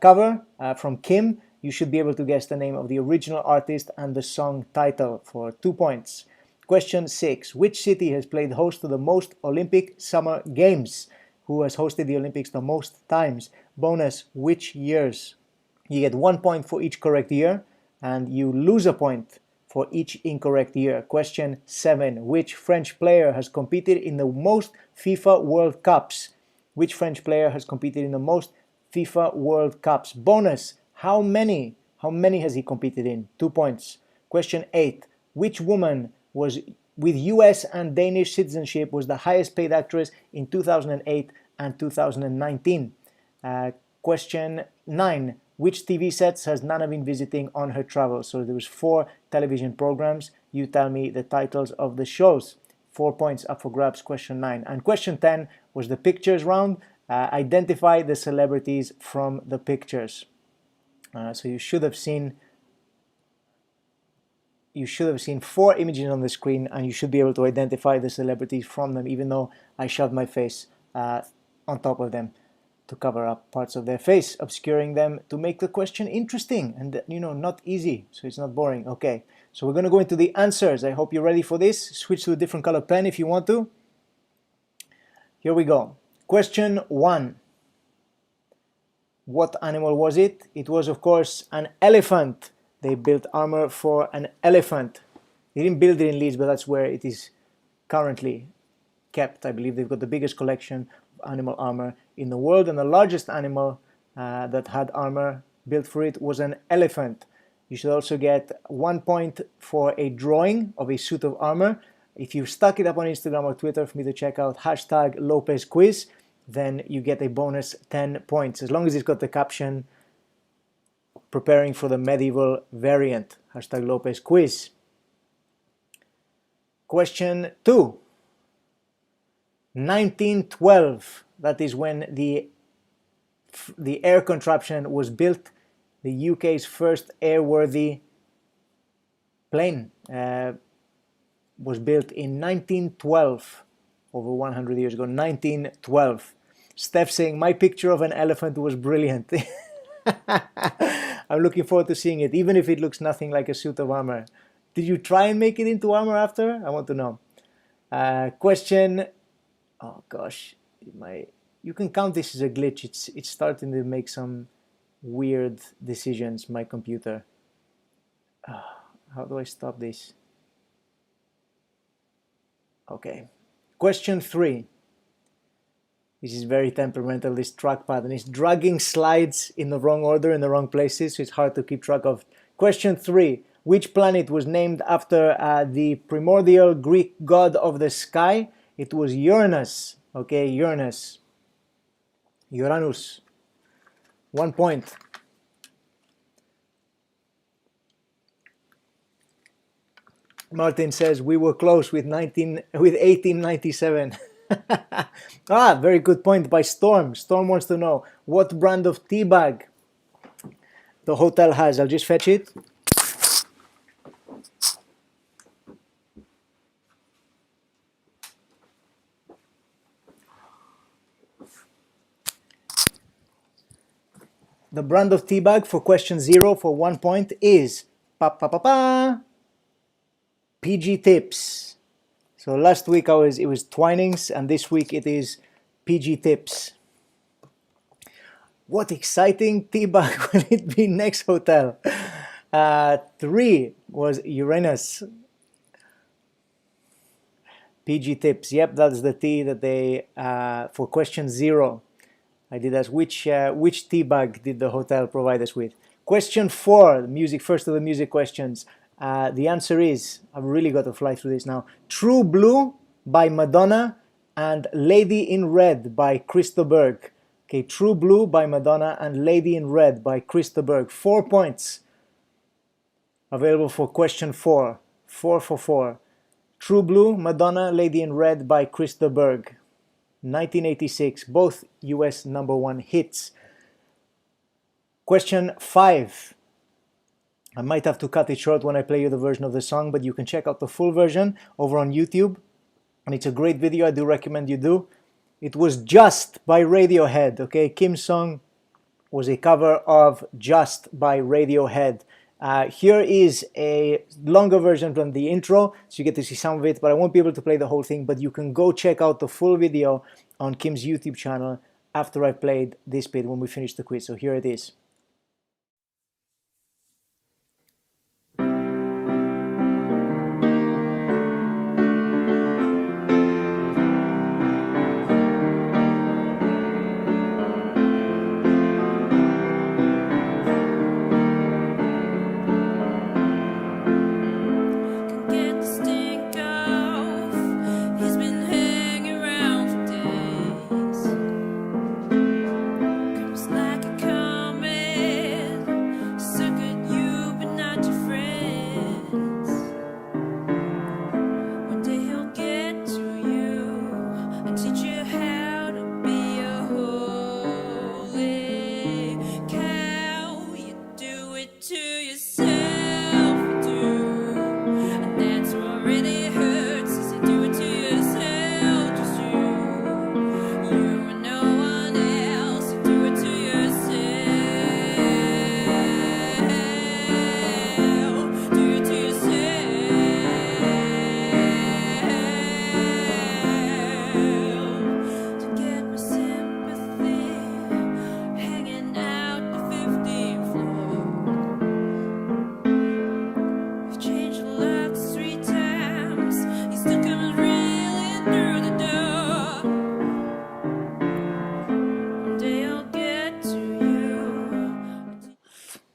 [SPEAKER 1] cover from Kim. You should be able to guess the name of the original artist and the song title for 2 points. Question 6. Which city has played host to the most Olympic Summer Games? Who has hosted the Olympics the most times? Bonus, which years? You get 1 point for each correct year, and you lose a point for each incorrect year. Question 7. Which French player has competed in the most FIFA World Cups? Which French player has competed in the most FIFA World Cups? Bonus, how many? How many has he competed in? 2 points. Question 8. Which woman was with US and Danish citizenship was the highest paid actress in 2008 and 2019? Question 9. Which TV sets has Nana been visiting on her travels? So there was 4 television programs. You tell me the titles of the shows. 4 points up for grabs, question 9. And question 10 was the pictures round. Identify the celebrities from the pictures. So you should have seen 4 images on the screen, and you should be able to identify the celebrities from them, even though I shoved my face on top of them to cover up parts of their face, obscuring them to make the question interesting and, not easy, so it's not boring. Okay, so we're going to go into the answers. I hope you're ready for this. Switch to a different color pen if you want to. Here we go. Question 1. What animal was it? It was, of course, an elephant. They built armor for an elephant. They didn't build it in Leeds, but that's where it is currently kept. I believe they've got the biggest collection of animal armor in the world, and the largest animal that had armor built for it was an elephant. You should also get 1 point for a drawing of a suit of armor. If you stuck it up on Instagram or Twitter for me to check out, hashtag Lopez Quiz, then you get a bonus 10 points, as long as it's got the caption, preparing for the medieval variant, hashtag Lopez Quiz. Question 2. 1912, that is when the air contraption was built, the UK's first airworthy plane was built in 1912, over 100 years ago, 1912. Steph saying, my picture of an elephant was brilliant. I'm looking forward to seeing it, even if it looks nothing like a suit of armor. Did you try and make it into armor after? I want to know. Question, oh gosh, you can count this as a glitch. It's starting to make some weird decisions, my computer. How do I stop this? Okay. Question 3. This is very temperamental, this trackpad, and it's dragging slides in the wrong order, in the wrong places, so it's hard to keep track of. Question 3. Which planet was named after the primordial Greek god of the sky? It was Uranus. Okay, Uranus. Uranus. 1 point. Martin says we were close with 1897. Very good point by Storm. Storm wants to know what brand of tea bag the hotel has. I'll just fetch it. The brand of tea bag for question 0 for 1 point is PG tips. So last week it was Twinings, and this week it is PG tips. What exciting teabag will it be next hotel? 3 was Uranus. PG tips. Yep, that's the T that they for question 0. I did ask which teabag did the hotel provide us with. Question 4, the music. First of the music questions. The answer is, I've really got to fly through this now. True Blue by Madonna and Lady in Red by Christa Berg. Okay, True Blue by Madonna and Lady in Red by Christa Berg. 4 points available for question 4. 4 for 4. True Blue, Madonna, Lady in Red by Christa Berg. 1986, both US #1 hits. Question 5. I might have to cut it short when I play you the version of the song, but you can check out the full version over on YouTube. And it's a great video, I do recommend you do. It was Just by Radiohead, okay? Kim's song was a cover of Just by Radiohead. Here is a longer version than the intro, so you get to see some of it, but I won't be able to play the whole thing, but you can go check out the full video on Kim's YouTube channel after I played this bit when we finish the quiz. So here it is.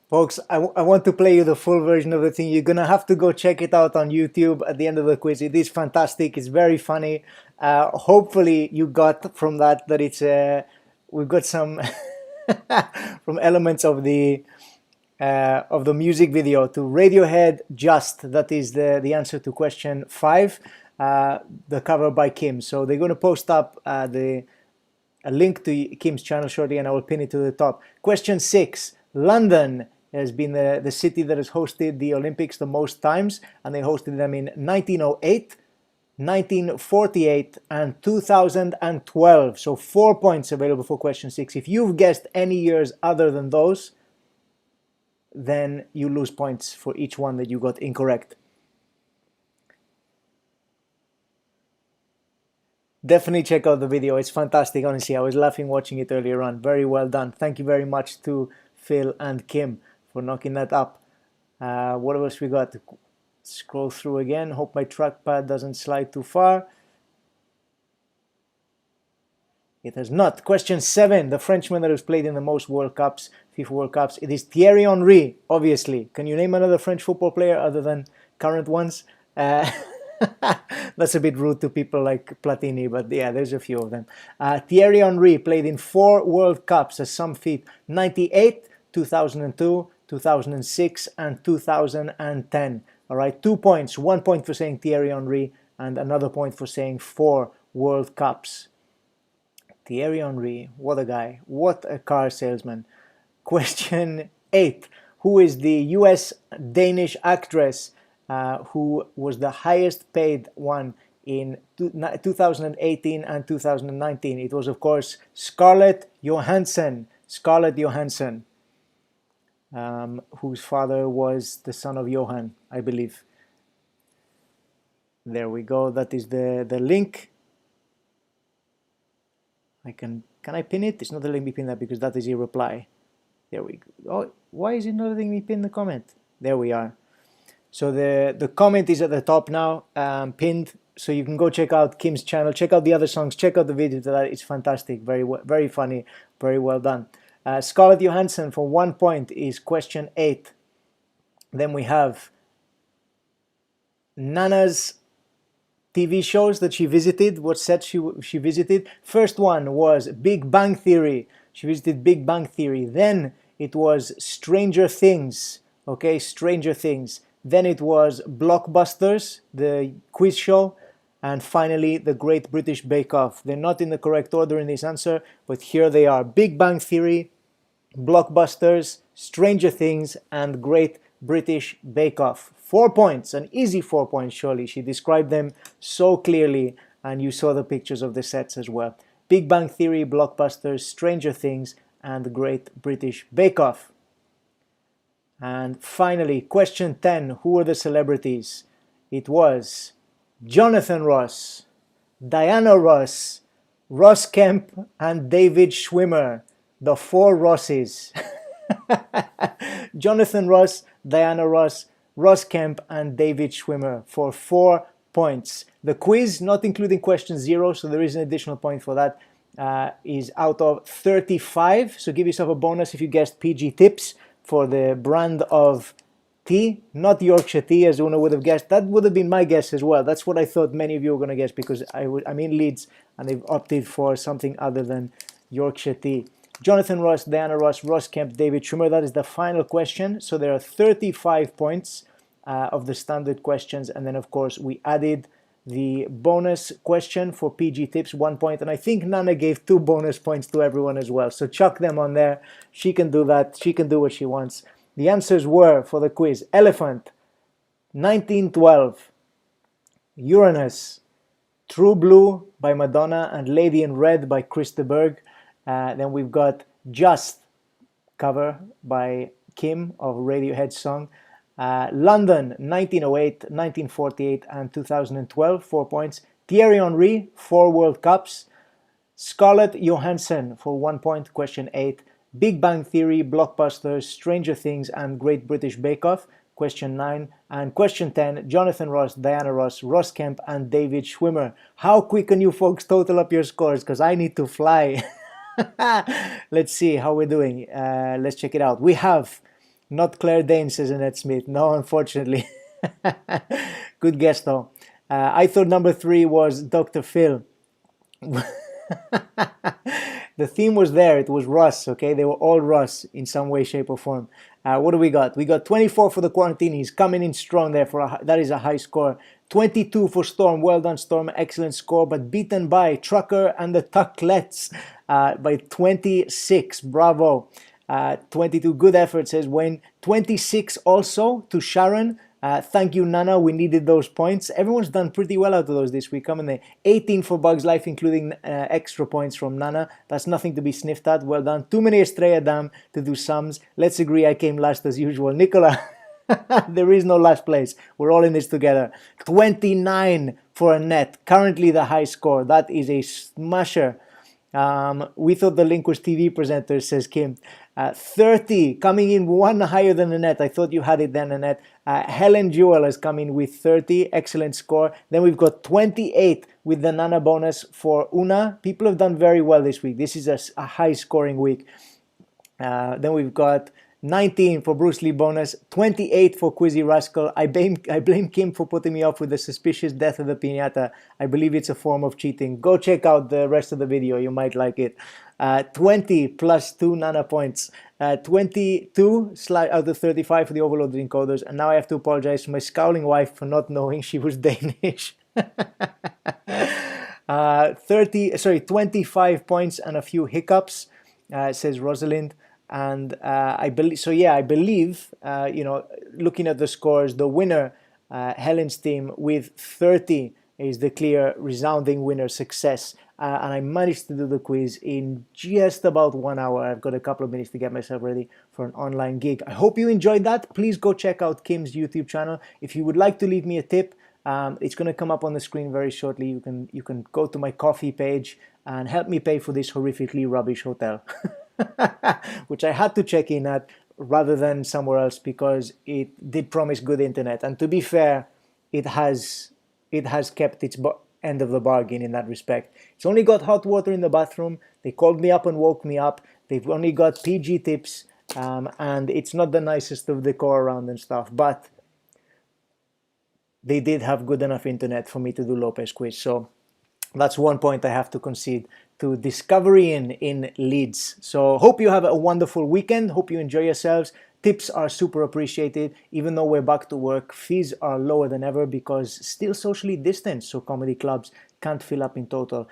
[SPEAKER 1] Folks, I want to play you the full version of the thing. You're going to have to go check it out on YouTube at the end of the quiz. It is fantastic. It's very funny. Hopefully you got from that it's, we've got some from elements of the music video to Radiohead Just. That is the answer to question 5, the cover by Kim. So they're going to post up a link to Kim's channel shortly, and I will pin it to the top. Question 6, London has been the city that has hosted the Olympics the most times, and they hosted them in 1908, 1948, and 2012. So 4 points available for question 6. If you've guessed any years other than those, then you lose points for each one that you got incorrect. Definitely check out the video. It's fantastic, honestly. I was laughing watching it earlier on. Very well done. Thank you very much to Phil and Kim for knocking that up. What else we got? Scroll through again. Hope my trackpad doesn't slide too far. It has not. Question 7. The Frenchman that has played in the most World Cups, FIFA World Cups. It is Thierry Henry, obviously. Can you name another French football player other than current ones? That's a bit rude to people like Platini, but yeah, there's a few of them. Thierry Henry played in 4 World Cups, as some feat: 98, 2002, 2006, and 2010. All right, 2 points. 1 point for saying Thierry Henry, and another point for saying 4 World Cups. Thierry Henry, what a guy. What a car salesman. Question 8. Who is the US-Danish actress who was the highest paid one in 2018 and 2019? It was, of course, Scarlett Johansson. Scarlett Johansson, whose father was the son of Johan, I believe. There we go. That is the link. Can I pin it? It's not letting me pin that because that is a reply. There we go. Oh, why is it not letting me pin the comment? There we are. So the comment is at the top now, pinned. So you can go check out Kim's channel, check out the other songs, check out the video to that. It's fantastic, very funny, very well done. Scarlett Johansson for 1 point is question 8. Then we have Nana's TV shows that she visited, what sets she visited. First one was Big Bang Theory. She visited Big Bang Theory. Then it was Stranger Things. Okay, Stranger Things. Then it was Blockbusters, the quiz show. And finally, the Great British Bake Off. They're not in the correct order in this answer, but here they are. Big Bang Theory, Blockbusters, Stranger Things, and Great British Bake Off. 4 points, an easy 4 points surely. She described them so clearly, and you saw the pictures of the sets as well. Big Bang Theory, Blockbusters, Stranger Things, and Great British Bake Off. And finally, question 10, who were the celebrities? It was Jonathan Ross, Diana Ross, Ross Kemp, and David Schwimmer. The 4 Rosses. Jonathan Ross, Diana Ross, Ross Kemp, and David Schwimmer for 4 points. The quiz, not including question 0, so there is an additional point for that, is out of 35. So give yourself a bonus if you guessed PG Tips for the brand of tea, not Yorkshire tea, as Una would have guessed. That would have been my guess as well. That's what I thought many of you were going to guess, because I'm in Leeds and they've opted for something other than Yorkshire tea. Jonathan Ross, Diana Ross, Ross Kemp, David Schwimmer. That is the final question. So there are 35 points of the standard questions. And then, of course, we added the bonus question for PG Tips, 1 point. And I think Nana gave 2 bonus points to everyone as well. So chuck them on there. She can do that. She can do what she wants. The answers were, for the quiz, Elephant, 1912, Uranus, True Blue by Madonna, and Lady in Red by Chris de Burgh. Then we've got Just, cover by Kim of Radiohead's song. London, 1908, 1948, and 2012, 4 points. Thierry Henry, 4 World Cups. Scarlett Johansson for 1 point, question 8. Big Bang Theory, Blockbusters, Stranger Things, and Great British Bake Off, question 9. And question 10, Jonathan Ross, Diana Ross, Ross Kemp, and David Schwimmer. How quick can you folks total up your scores? Because I need to fly. Let's see how we're doing. Let's check it out. We have not Claire Danes, says Annette Smith. No, unfortunately. Good guess, though. I thought number 3 was Dr. Phil. The theme was there. It was Russ, okay? They were all Russ in some way, shape, or form. What do we got? We got 24 for the quarantine. He's coming in strong there. That is a high score. 22 for Storm. Well done, Storm. Excellent score, but beaten by Trucker and the Tucklets by 26. Bravo. 22. Good effort, says Wayne. 26 also to Sharon. Thank you, Nana. We needed those points. Everyone's done pretty well out of those this week. Coming there. 18 for Bugs Life, including extra points from Nana. That's nothing to be sniffed at. Well done. Too many Estrella Dam to do sums. Let's agree I came last as usual. Nicola, there is no last place. We're all in this together. 29 for Annette. Currently the high score. That is a smasher. We thought the link was TV presenters, says Kim. 30, coming in 1 higher than Annette. I thought you had it then, Annette. Helen Jewell has come in with 30. Excellent score. Then we've got 28 with the Nana bonus for Una. People have done very well this week. This is a high scoring week. Then we've got 19 for Bruce Lee bonus, 28 for Quizzy Rascal. I blame Kim for putting me off with the suspicious death of the piñata. I believe it's a form of cheating. Go check out the rest of the video. You might like it. 20 plus 2 Nana points. 22 out of 35 for the overloaded encoders. And now I have to apologize to my scowling wife for not knowing she was Danish. 25 points and a few hiccups, says Rosalind. And I believe, looking at the scores, the winner, Helen's team with 30 is the clear resounding winner, success. And I managed to do the quiz in just about 1 hour. I've got a couple of minutes to get myself ready for an online gig. I hope you enjoyed that. Please go check out Kim's YouTube channel. If you would like to leave me a tip, It's going to come up on the screen very shortly. You can go to my coffee page and help me pay for this horrifically rubbish hotel, which I had to check in at rather than somewhere else because it did promise good internet. And to be fair, it has kept its end of the bargain in that respect. It's only got hot water in the bathroom. They called me up and woke me up. They've only got PG tips, and it's not the nicest of decor around and stuff, but they did have good enough internet for me to do Lopez Quiz. So that's one point I have to concede to Discovery in Leeds. So hope you have a wonderful weekend. Hope you enjoy yourselves. Tips are super appreciated. Even though we're back to work, fees are lower than ever because still socially distanced, so comedy clubs can't fill up in total.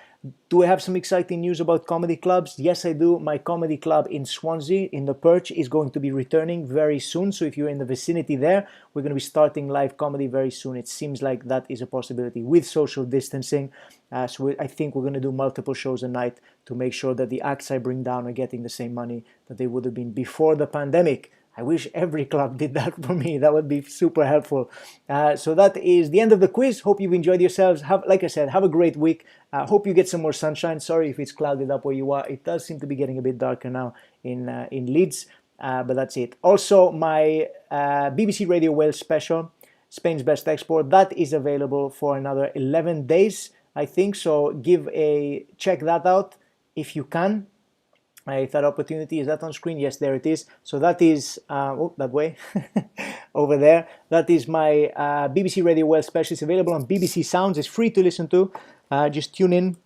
[SPEAKER 1] Do I have some exciting news about comedy clubs? Yes, I do. My comedy club in Swansea, in the Perch, is going to be returning very soon. So if you're in the vicinity there, we're going to be starting live comedy very soon. It seems like that is a possibility with social distancing. So I think we're going to do multiple shows a night to make sure that the acts I bring down are getting the same money that they would have been before the pandemic. I wish every club did that for me. That would be super helpful. So that is the end of the quiz. Hope you've enjoyed yourselves. Like I said, have a great week. Hope you get some more sunshine. Sorry if it's clouded up where you are. It does seem to be getting a bit darker now in Leeds, but that's it. Also, my BBC Radio Wales special, Spain's Best Export, that is available for another 11 days, I think. So check that out if you can. If that opportunity is that on screen, yes, there it is. So that is that way over there. That is my BBC Radio Wales special. It's available on BBC Sounds. It's free to listen to. Just tune in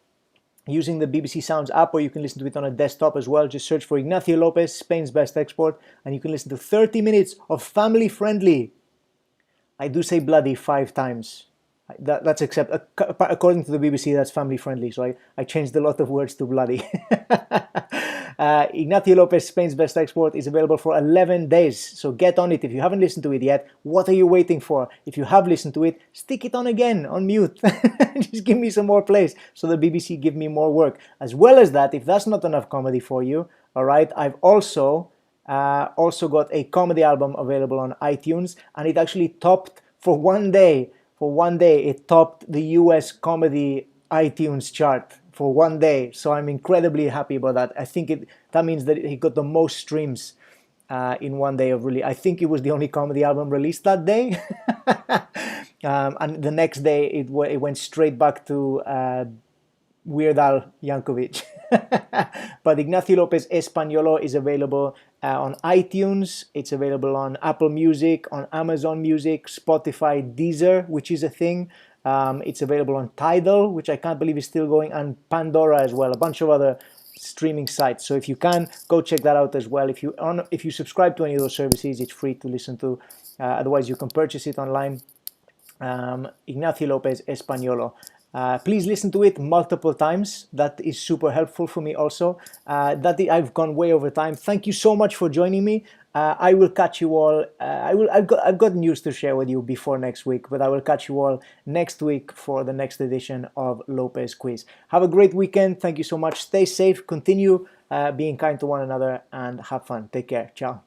[SPEAKER 1] using the BBC Sounds app, or you can listen to it on a desktop as well. Just search for Ignacio Lopez, Spain's Best Export, and you can listen to 30 minutes of family-friendly. I do say bloody 5 times. That's according to the BBC, that's family friendly. So I changed a lot of words to bloody. Ignacio Lopez, Spain's Best Export, is available for 11 days. So get on it. If you haven't listened to it yet, what are you waiting for? If you have listened to it, stick it on again on mute. Just give me some more plays so the BBC give me more work. As well as that, if that's not enough comedy for you, all right, I've also got a comedy album available on iTunes, and it actually topped for one day. For one day, it topped the US comedy iTunes chart for one day. So I'm incredibly happy about that. I think that means that he got the most streams in one day of release. I think it was the only comedy album released that day. And the next day, it went straight back to Weird Al Yankovic. But Ignacio Lopez Españolo is available on iTunes. It's available on Apple Music, on Amazon Music, Spotify, Deezer, which is a thing. It's available on Tidal, which I can't believe is still going, and Pandora as well, a bunch of other streaming sites. So if you can, go check that out as well. If you subscribe to any of those services, it's free to listen to. Otherwise, you can purchase it online. Ignacio Lopez Españolo. Please listen to it multiple times. That is super helpful for me also. I've gone way over time. Thank you so much for joining me. I will catch you all. I've got news to share with you before next week, but I will catch you all next week for the next edition of Lopez Quiz. Have a great weekend. Thank you so much. Stay safe. Continue being kind to one another and have fun. Take care. Ciao.